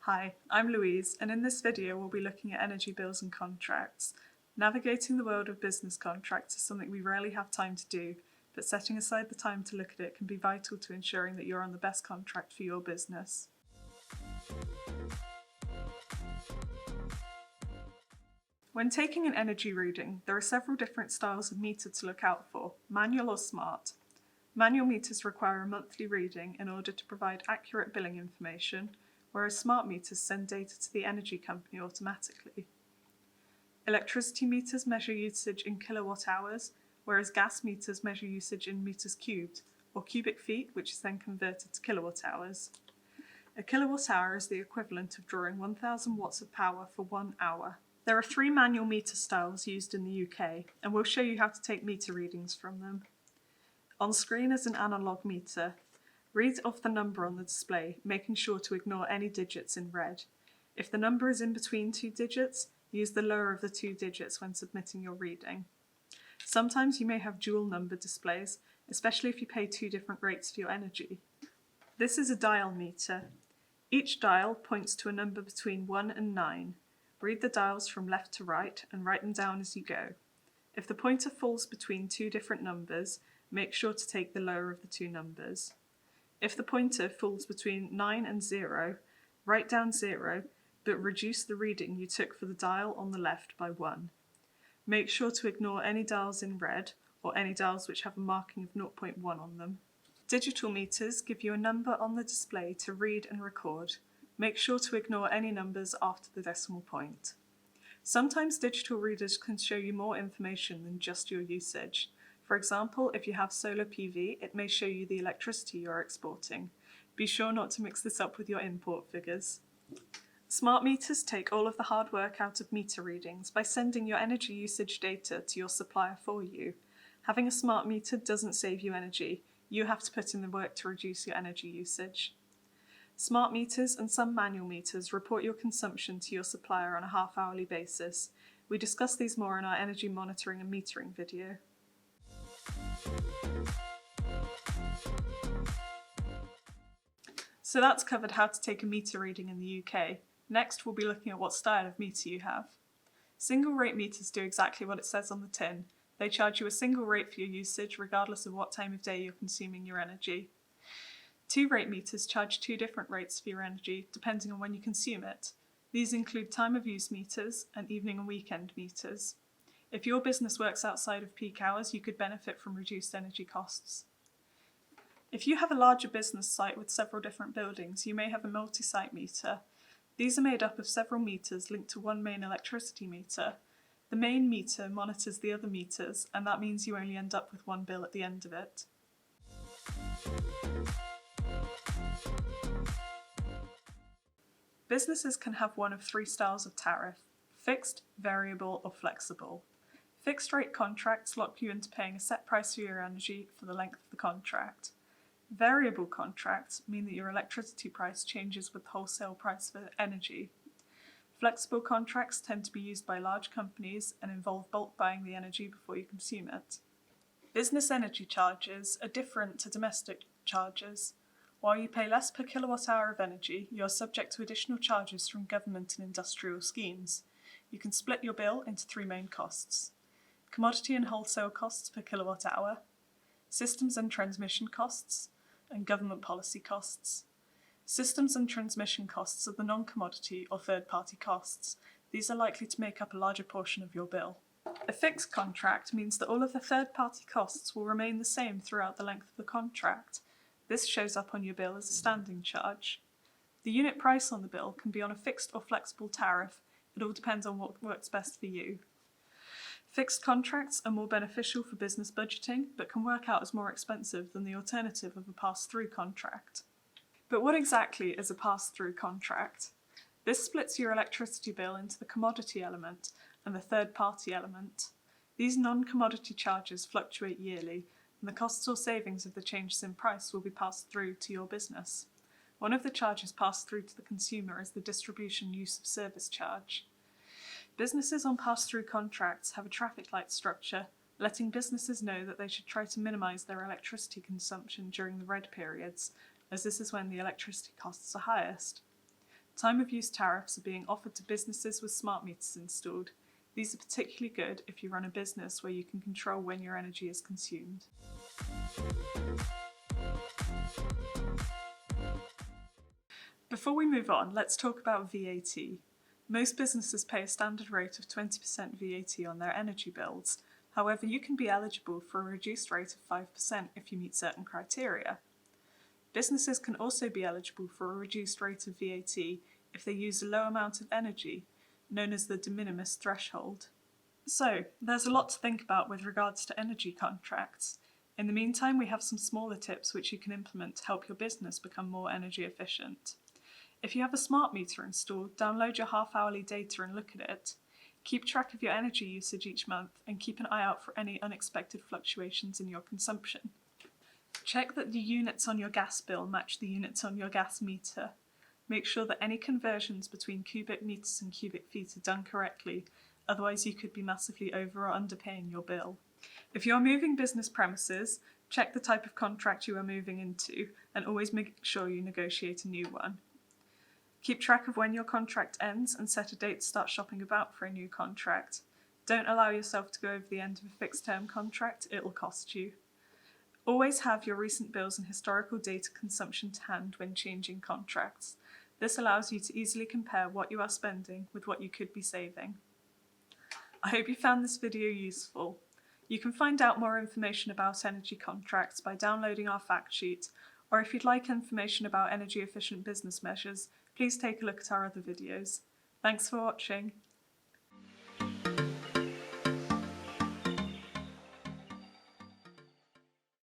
Hi, I'm Louise, and in this video we'll be looking at energy bills and contracts. Navigating the world of business contracts is something we rarely have time to do, but setting aside the time to look at it can be vital to ensuring that you're on the best contract for your business. When taking an energy reading, there are several different styles of meter to look out for, manual or smart. Manual meters require a monthly reading in order to provide accurate billing information, whereas smart meters send data to the energy company automatically. Electricity meters measure usage in kilowatt hours, whereas gas meters measure usage in meters cubed, or cubic feet, which is then converted to kilowatt hours. A kilowatt hour is the equivalent of drawing 1,000 watts of power for 1 hour. There are 3 manual meter styles used in the UK, and we'll show you how to take meter readings from them. On screen is an analog meter. Read off the number on the display, making sure to ignore any digits in red. If the number is in between 2 digits, use the lower of the 2 digits when submitting your reading. Sometimes you may have dual number displays, especially if you pay 2 different rates for your energy. This is a dial meter. Each dial points to a number between 1 and 9. Read the dials from left to right and write them down as you go. If the pointer falls between 2 different numbers, make sure to take the lower of the 2 numbers. If the pointer falls between 9 and 0, write down 0, but reduce the reading you took for the dial on the left by 1. Make sure to ignore any dials in red or any dials which have a marking of 0.1 on them. Digital meters give you a number on the display to read and record. Make sure to ignore any numbers after the decimal point. Sometimes digital readers can show you more information than just your usage. For example, if you have solar PV, it may show you the electricity you're exporting. Be sure not to mix this up with your import figures. Smart meters take all of the hard work out of meter readings by sending your energy usage data to your supplier for you. Having a smart meter doesn't save you energy. You have to put in the work to reduce your energy usage. Smart meters and some manual meters report your consumption to your supplier on a half-hourly basis. We discuss these more in our energy monitoring and metering video. So that's covered how to take a meter reading in the UK. Next, we'll be looking at what style of meter you have. Single rate meters do exactly what it says on the tin. They charge you a single rate for your usage regardless of what time of day you're consuming your energy. 2 rate meters charge 2 different rates for your energy depending on when you consume it. These include time of use meters and evening and weekend meters. If your business works outside of peak hours, you could benefit from reduced energy costs. If you have a larger business site with several different buildings, you may have a multi-site meter. These are made up of several meters linked to one main electricity meter. The main meter monitors the other meters, and that means you only end up with one bill at the end of it. Businesses can have one of 3 styles of tariff: fixed, variable, or flexible. Fixed rate contracts lock you into paying a set price for your energy for the length of the contract. Variable contracts mean that your electricity price changes with the wholesale price for energy. Flexible contracts tend to be used by large companies and involve bulk buying the energy before you consume it. Business energy charges are different to domestic charges. While you pay less per kilowatt hour of energy, you are subject to additional charges from government and industrial schemes. You can split your bill into 3 main costs: commodity and wholesale costs per kilowatt hour, systems and transmission costs, and government policy costs. Systems and transmission costs are the non-commodity or third-party costs. These are likely to make up a larger portion of your bill. A fixed contract means that all of the third-party costs will remain the same throughout the length of the contract. This shows up on your bill as a standing charge. The unit price on the bill can be on a fixed or flexible tariff. It all depends on what works best for you. Fixed contracts are more beneficial for business budgeting, but can work out as more expensive than the alternative of a pass-through contract. But what exactly is a pass-through contract? This splits your electricity bill into the commodity element and the third-party element. These non-commodity charges fluctuate yearly, and the costs or savings of the changes in price will be passed through to your business. One of the charges passed through to the consumer is the distribution use of service charge. Businesses on pass-through contracts have a traffic light structure, letting businesses know that they should try to minimise their electricity consumption during the red periods, as this is when the electricity costs are highest. time of use tariffs are being offered to businesses with smart meters installed. These are particularly good if you run a business where you can control when your energy is consumed. Before we move on, let's talk about VAT. Most businesses pay a standard rate of 20% VAT on their energy bills. However, you can be eligible for a reduced rate of 5% if you meet certain criteria. Businesses can also be eligible for a reduced rate of VAT if they use a low amount of energy, known as the de minimis threshold. So, there's a lot to think about with regards to energy contracts. In the meantime, we have some smaller tips which you can implement to help your business become more energy efficient. If you have a smart meter installed, download your half-hourly data and look at it. Keep track of your energy usage each month and keep an eye out for any unexpected fluctuations in your consumption. Check that the units on your gas bill match the units on your gas meter. Make sure that any conversions between cubic meters and cubic feet are done correctly, otherwise you could be massively over or underpaying your bill. If you are moving business premises, check the type of contract you are moving into and always make sure you negotiate a new one. Keep track of when your contract ends and set a date to start shopping about for a new contract. Don't allow yourself to go over the end of a fixed term contract, it'll cost you. Always have your recent bills and historical data consumption to hand when changing contracts. This allows you to easily compare what you are spending with what you could be saving. I hope you found this video useful. You can find out more information about energy contracts by downloading our fact sheet, or if you'd like information about energy efficient business measures, please take a look at our other videos. Thanks for watching.